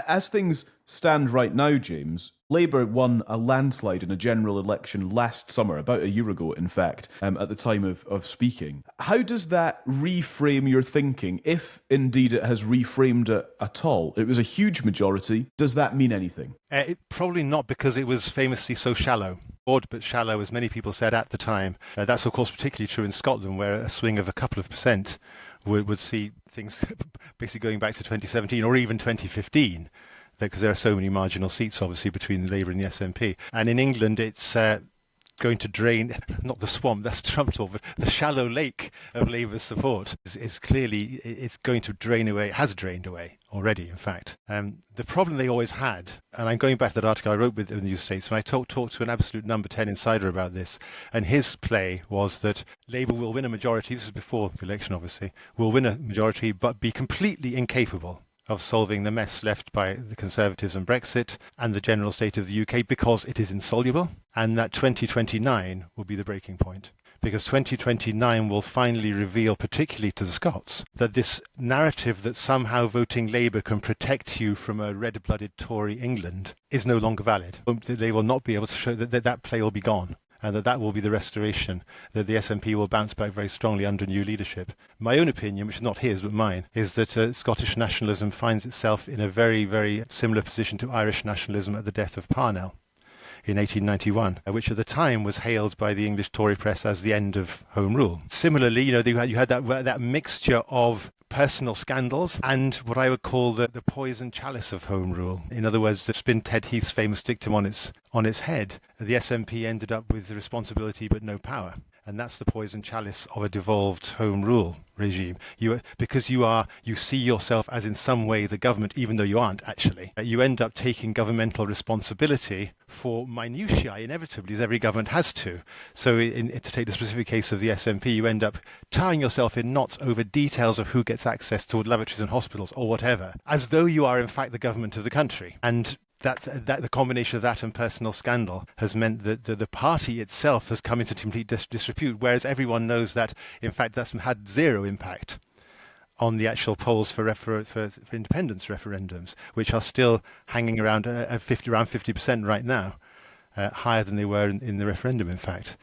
As things stand right now, James, Labour won a landslide in a general election last summer, about a year ago, in fact, at the time of speaking. How does that reframe your thinking, if indeed it has reframed it at all? It was a huge majority. Does that mean anything? Probably not, because it was famously so shallow. Broad but shallow, as many people said at the time. That's, of course, particularly true in Scotland, where a swing of a couple of percent would see things basically going back to 2017 or even 2015, because there are so many marginal seats, obviously, between Labour and the SNP. And in England, it's going to drain, not the swamp, that's Trump talk, but the shallow lake of Labour's support is clearly, it's going to drain away, has drained away already, in fact. The problem they always had, and I'm going back to that article I wrote with the New States, when I talked to an absolute number 10 insider about this, and his play was that Labour will win a majority, this was before the election obviously, will win a majority but be completely incapable of solving the mess left by the Conservatives and Brexit and the general state of the UK, because it is insoluble, and that 2029 will be the breaking point. Because 2029 will finally reveal, particularly to the Scots, that this narrative that somehow voting Labour can protect you from a red-blooded Tory England is no longer valid. They will not be able to show that play will be gone, and that will be the restoration, that the SNP will bounce back very strongly under new leadership. My own opinion, which is not his but mine, is that Scottish nationalism finds itself in a very, very similar position to Irish nationalism at the death of Parnell in 1891, which at the time was hailed by the English Tory press as the end of Home Rule. Similarly, you had that mixture of personal scandals and what I would call the poison chalice of Home Rule. In other words, to spin Ted Heath's famous dictum on its head, the SNP ended up with the responsibility but no power. And that's the poison chalice of a devolved Home Rule regime. Because you see yourself as in some way the government, even though you aren't actually. You end up taking governmental responsibility for minutiae, inevitably, as every government has to. So to take the specific case of the SNP, you end up tying yourself in knots over details of who gets access to laboratories and hospitals or whatever, as though you are in fact the government of the country. And that the combination of that and personal scandal has meant that the party itself has come into complete disrepute, whereas everyone knows that, in fact, that's had zero impact on the actual polls for independence referendums, which are still hanging around around 50% right now, higher than they were in the referendum, in fact.